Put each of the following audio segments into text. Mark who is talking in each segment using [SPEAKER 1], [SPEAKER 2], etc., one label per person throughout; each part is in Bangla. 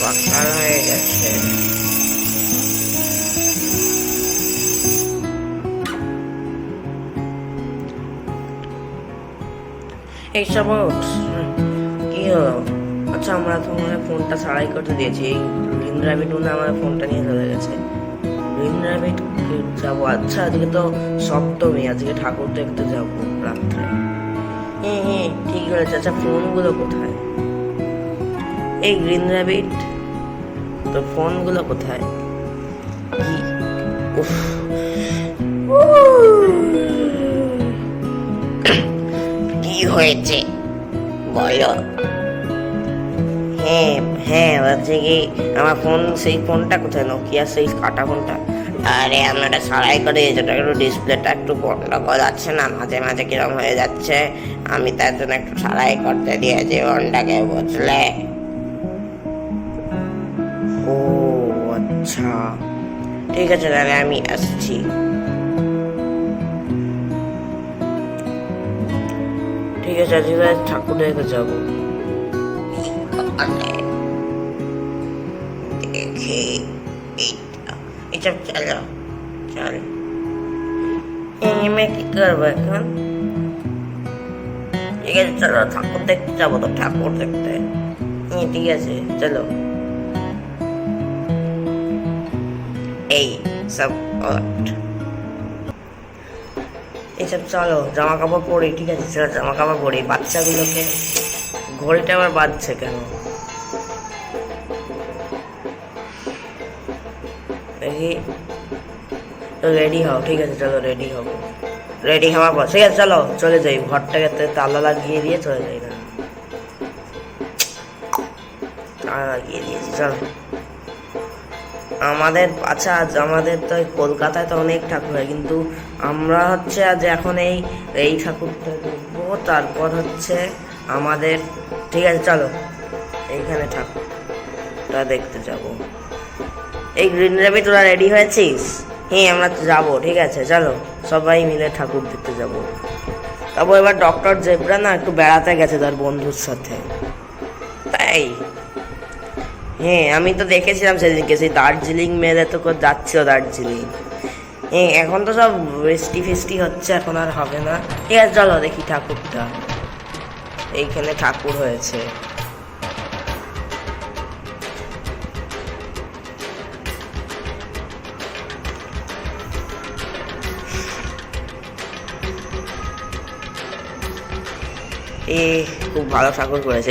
[SPEAKER 1] পাকার হয়ে গেছে। এইসব কি হলো? আচ্ছা, আমরা তো মানে ফোনটা ছাড়াই করতে দিয়েছি। এই গ্রিন র্যাবিট মনে আমার ফোনটা নিয়ে চলে গেছে। গ্রিন র্যাবিট যাবো। আচ্ছা, আজকে তো সপ্তমী, আজকে ঠাকুর দেখতে যাবো রাত্রে। হ্যাঁ, ঠিক বলেছে। আচ্ছা, ফোনগুলো কোথায়? এই গ্রিন র্যাবিট, তো ফোনগুলো কোথায়? উফ, কি হয়েছে বলো? হ্যাঁ, বলছে কি আমার ফোন, সেই ফোনটা কোথায়? নোকিয়া সেই কাটা ফোনটা। আরে আমরা সারাই করে যেটা একটু ডিসপ্লেটা একটু গন্ডগোল আছে না, মাঝে মাঝে কিরম হয়ে যাচ্ছে। আমি তার জন্য একটু সারাই করতে দিয়েছি ফোনটাকে, বুঝলে? ও আচ্ছা, ঠিক আছে, তাহলে আমি আসছি। ঠিক আছে, আজকে ঠাকুর দেখে যাবো। দেখি এইটা, চলো চল। এমে কি করবো এখন? ঠিক আছে, চলো ঠাকুর দেখতে যাবো তো, ঠাকুর দেখতে। ঠিক আছে, চলো। এই সব এইসব চলো, জামা কাপড় পরি। ঠিক আছে, চলো জামা কাপড় পরি। বাচ্চাগুলোকে ঘড়িটা আবার বাজছে কেন? দেখি, রেডি হও। ঠিক আছে, চলো রেডি হবো। রেডি হওয়ার পর ঠিক আছে, চলো চলে যাই। ঘরটাকে তালা লাগিয়ে দিয়ে চলে যাই। না, তালা লাগিয়ে দিয়েছি, চলো। আমাদের আচ্ছা, আজ আমাদের তো কলকাতায় তো অনেক ঠাকুর হয়, কিন্তু আমরা হচ্ছে আজ এখন এই ঠাকুরটা দেখবো, তারপর হচ্ছে আমাদের। ঠিক আছে, চলো এইখানে ঠাকুরটা দেখতে যাব। এই গ্রিন র্যাবিট, তোরা রেডি হয়েছিস? হ্যাঁ, আমরা যাবো। ঠিক আছে, চলো সবাই মিলে ঠাকুর দেখতে যাব। তারপর এবার ডক্টর জেব্রা না একটু বেড়াতে গেছে তার বন্ধুর সাথে, তাই। হ্যাঁ, আমি তো দেখেছিলাম সেদিনকে, সেই দার্জিলিং মেলে তো যাচ্ছিল দার্জিলিং। হ্যাঁ, এখন তো সব বৃষ্টি ফিষ্টি হচ্ছে, এখন আর হবে না। ঠিক আছে, চলো দেখি ঠাকুরটা। এইখানে ঠাকুর হয়েছে। খুব ভালো ঠাকুর করেছে।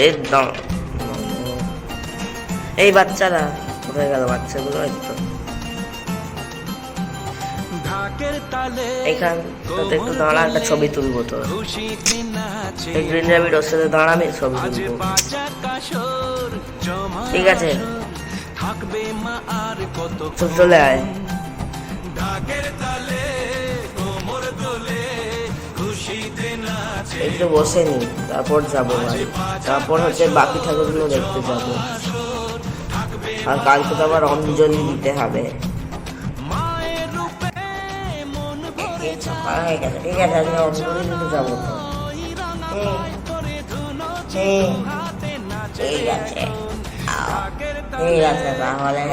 [SPEAKER 1] এই বাচ্চারা কোথায় গেল? বাচ্চাগুলো তো এইখান একটু দাঁড়া, একটা ছবি তুলবো। তো এই গ্রিন র্যাবিট ওর সাথে দাঁড়াবে, ছবি তুলবো। ঠিক আছে, চলে আয়। একটু বসে নি, তারপর যাবো বাড়ি। তারপর হচ্ছে বাকি ঠাকুরগুলো দেখতে যাবো। আর কালকে তো আবার অঞ্জলি দিতে হবে। ঠিক আছে, আমি অঞ্জলি দিতে যাবো। ঠিক আছে, ঠিক আছে, তাহলে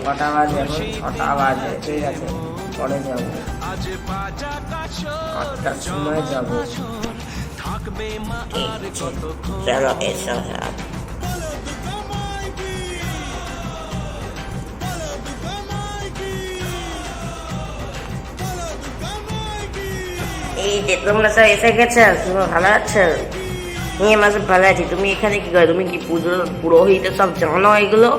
[SPEAKER 1] কটা বাজে? 6টা বাজে। ঠিক আছে, পরে যাবো, 8টার সময় যাবো। চলো এসো। এই যে তোমরা সব এসে গেছে, তুমি ভালো আছো? হ্যাঁ, আমরা সব ভালো আছি। তুমি এখানে কি করো? তুমি কি পুরোহিত সব জানো এগুলো?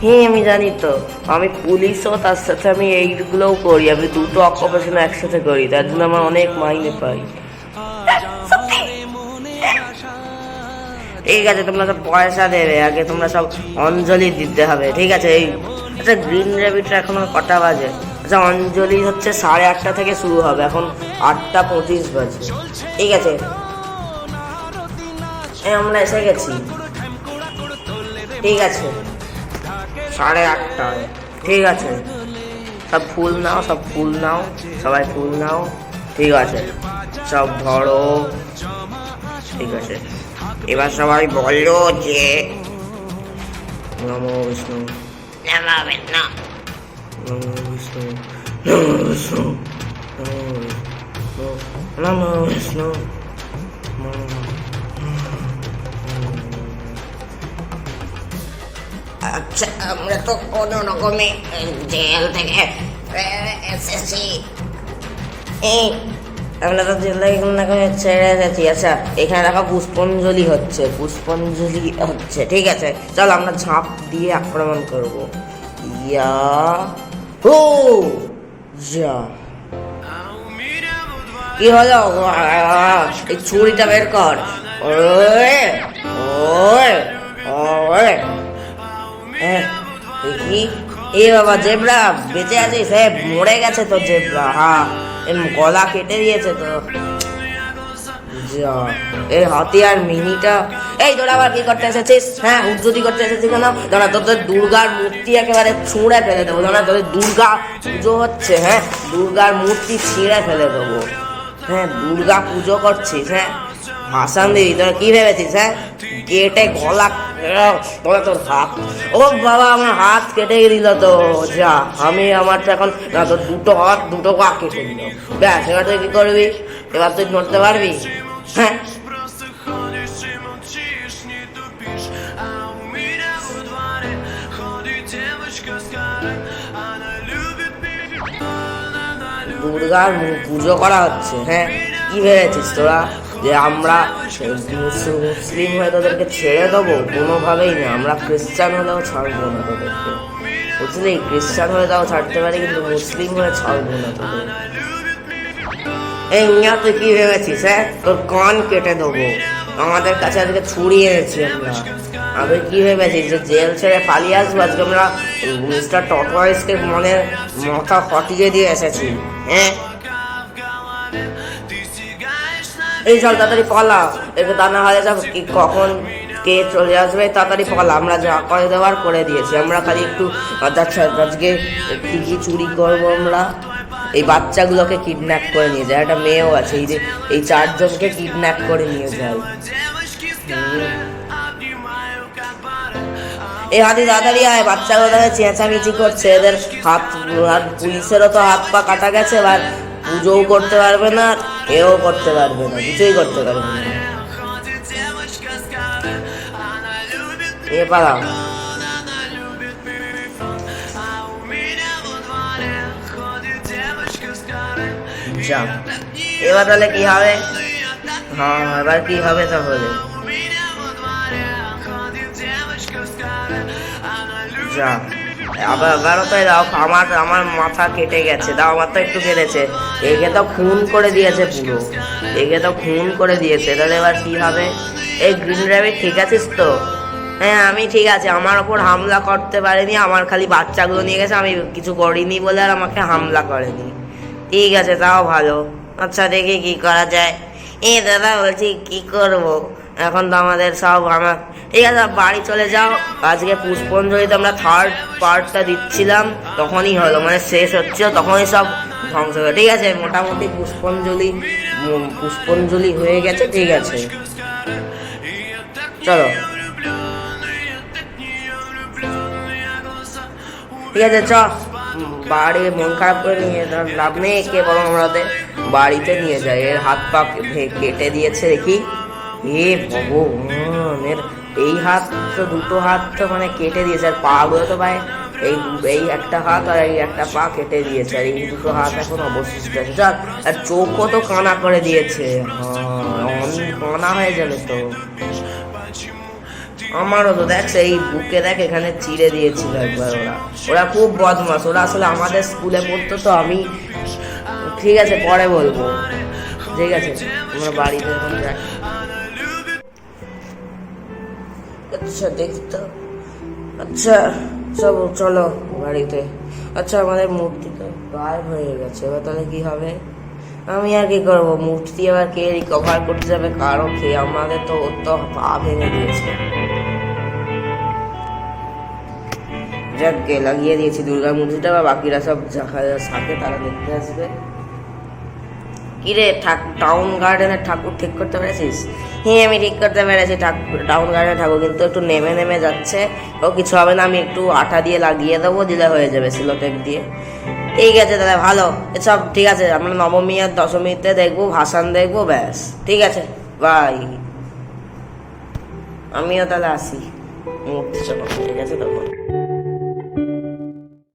[SPEAKER 1] হ্যাঁ, আমি জানি তো। আমি পুলিশও, তার সাথে আমি এইগুলোও করি। আমি দুটো অকুপেশন একসাথে করি, তার জন্য আমার অনেক মাইনে পাই। ঠিক আছে, তোমরা সব পয়সা দেবে, আগে তোমরা সব অঞ্জলি দিতে হবে। ঠিক আছে। এই আচ্ছা, গ্রিন র্যাবিটটা এখন কটা বাজে? আচ্ছা, অঞ্জলি হচ্ছে 8:30 থেকে শুরু হবে, এখন 8:25 বাজে। ঠিক আছে, আমরা এসে গেছি। ঠিক আছে, 8:30। ঠিক আছে, সব ফুল নাও, সব ফুল নাও, সবাই ফুল নাও। ঠিক আছে, সব ধরো। ঠিক আছে, এবার সবাই বললো যে নমো বিষ্ণু, নমো বিষ্ণু, নমো বিষ্ণু, নমো বিষ্ণু, নমো বিষ্ণু। আচ্ছা, আমরা তো কোনো রকমে জেল থেকে এসেছি, আমরা তো জেল থেকে কোনো রকমে ছেড়ে এসেছি। আচ্ছা, এখানে দেখো পুষ্পাঞ্জলি হচ্ছে, পুষ্পাঞ্জলি হচ্ছে, ঠিক আছে, চল আমরা ঝাঁপ দিয়ে আক্রমণ করবো। ইয়া হো যা, কি হলো? এই ছুরিটা বের কর। ওরে ওরে ওরে, দেখি এ বাবা, জেব্রা বেঁচে আছিস? মরে গেছে তো জেব্রা, হ্যাঁ, গলা কেটে দিয়েছে তো। এই হাতিয়ার মিনিটা, এই তোরা আবার কি করতে এসেছিস? হ্যাঁ, উজ্জতি করতে এসেছিস কেন? দাঁড়া, তোদের দুর্গার মূর্তি একেবারে ছুঁড়ে ফেলে দেবো। দাঁড়া, তোদের দুর্গা পুজো হচ্ছে, হ্যাঁ, দুর্গার মূর্তি ছিঁড়ে ফেলে দেবো। হ্যাঁ, দুর্গা পুজো করছিস? হ্যাঁ, ভাসান দিবি? তোরা কি ভেবেছিস? হ্যাঁ, কেটে গলা তোর হাত, ও বাবা, আমার হাত কেটে দিল তো। যা, আমি আমারটা এখন না, তোর দুটো হাত দুটো পা কেটে দিল। ব্যাস, এবার তুই কি করবি? এবার তুই নড়তে পারবি? হ্যাঁ, দুর্গার পুজো করা হচ্ছে। হ্যাঁ, কি ভেবেছিস তোরা যে আমরা মুসলিম হয়ে তোদেরকে ছেড়ে দেবো? কোনোভাবেই না, আমরা খ্রিস্টান হলেও ছাড়বো না তোদেরকে, বুঝলি? খ্রিস্টান হয়ে তাও ছাড়তে পারি, কিন্তু মুসলিম হয়ে ছাড়বো না তোদের। এই মিয়া, তুই কি ভেবেছিস? হ্যাঁ, তোর কান কেটে দেবো। আমাদের কাছে আজকে ছুরি এনেছি আমরা। আমি কি ভেবেছিস যে জেল ছেড়ে পালিয়ে আসবো? আজকে আমরা মিস্টার টটওয়াইসকে মাথা ফাটিয়ে দিয়ে এসেছি। হ্যাঁ, এই চল তাড়াতাড়ি পালা, একটু তা না হলে যাব কি কখন কে চলে আসবে, তাড়াতাড়ি পালা। আমরা যা করে দেওয়ার করে দিয়েছি, আমরা খালি একটু আজকে কি কি চুরি করবো আমরা? এই বাচ্চাগুলোকে কিডন্যাপ করে নিয়ে যায়, একটা মেয়েও আছে, এই যে এই চারজনকে কিডন্যাপ করে নিয়ে যায়। এই হাতি তাড়াতাড়ি আয়, বাচ্চাগুলো তাহলে চেঁচামেচি করছে, এদের হাত, পুলিশেরও তো হাত পা কাটা গেছে, এবার পুজোও করতে পারবে না, এও করতে পারবে না, কিছুই করতে পারবে না। এ পালাও, যা, এবার তাহলে কি হবে? হ্যাঁ, এবার কি হবে তাহলে? যা, আবারও তাই দাও। আমার মাথা কেটে গেছে, দাও, আমার তো একটু কেটেছে। একে তো খুন করে দিয়েছে পুরো, একে তো খুন করে দিয়েছে। তাহলে এবার কি হবে? এই গ্রিন র্যাবিট, ঠিক আছিস তো? হ্যাঁ, আমি ঠিক আছে, আমার ওপর হামলা করতে পারেনি, আমার খালি বাচ্চাগুলো নিয়ে গেছে, আমি কিছু করিনি বলে আর আমাকে হামলা করেনি। ঠিক আছে, তাও ভালো। আচ্ছা, দেখি কি করা যায়। দাদা, বলছি কি করবো এখন? তো আমাদের সব আমার, ঠিক আছে, বাড়ি চলে যাও। আজকে পুষ্পাঞ্জলিতে আমরা থার্ড পার্টটা দিচ্ছিলাম, তখনই হলো, মানে শেষ হচ্ছিল, তখনই সব ধ্বংস হলো। ঠিক আছে, মোটামুটি পুষ্পাঞ্জলি হয়ে গেছে, ঠিক আছে, চলো। ঠিক আছে, চ, বাড়ি মন খারাপ করে নিয়ে লাভ নেই, কে বরং আমাদের বাড়িতে নিয়ে যায়। এর হাত পা কেটে দিয়েছে, দেখি। এ ভগবান, এর এই হাত তো, দুটো হাত তো মানে কেটে দিয়েছে, আর পা গুলো তো ভাই, এই একটা হাত আর এই একটা পা কেটে দিয়েছে, আর এই দুটো হাত এখন অবশিষ্ট আছে। চল, আর চোখও তো কানা করে দিয়েছে, কানা হয়ে যাবে তো। আমারও তো দেখ, এই বুকে দেখ, এখানে চিড়ে দিয়েছিল একবার। ওরা খুব বদমাস, ওরা আসলে আমাদের স্কুলে পড়তো তো। আমি, ঠিক আছে, পরে বলবো। ঠিক আছে, আমরা বাড়িতে এখন যাই। আচ্ছা, দেখি তো। আচ্ছা, সব চলো বাড়িতে। আচ্ছা, আমাদের মূর্তি তো গায়েব হয়ে গেছে, এবার তাহলে কি হবে? আমি আর কি করবো? মূর্তি আবার কে রিকভার করতে যাবে? কারো খেয়ে, আমাদের তো ওর তো পা ভেঙে দিয়েছে। যাক, লাগিয়ে দিয়েছি দুর্গা মূর্তিটা, বা বাকিরা সব সাথে তারা দেখতে আসবে। কিরে টাউন গার্ডেনের ঠাকুর ঠিক করতে পেরেছিস? হ্যাঁ আমি ঠিক করতে পেরেছি টাউন গার্ডেনের ঠাকুর, কিন্তু একটু নেমে নেমে যাচ্ছে। ও কিছু হবে না, আমি একটু আঠা দিয়ে লাগিয়ে দেবো, দিলে হয়ে যাবে সিলোটেপ দিয়ে। ঠিক আছে দাদা, ভালো। এসব ঠিক আছে, আমরা নবমী আর দশমীতে দেখবো, ভাসান দেখবো, ব্যাস। ঠিক আছে, বাই। আমিও তাহলে আসি, মূর্তি চলো, ঠিক আছে তখন।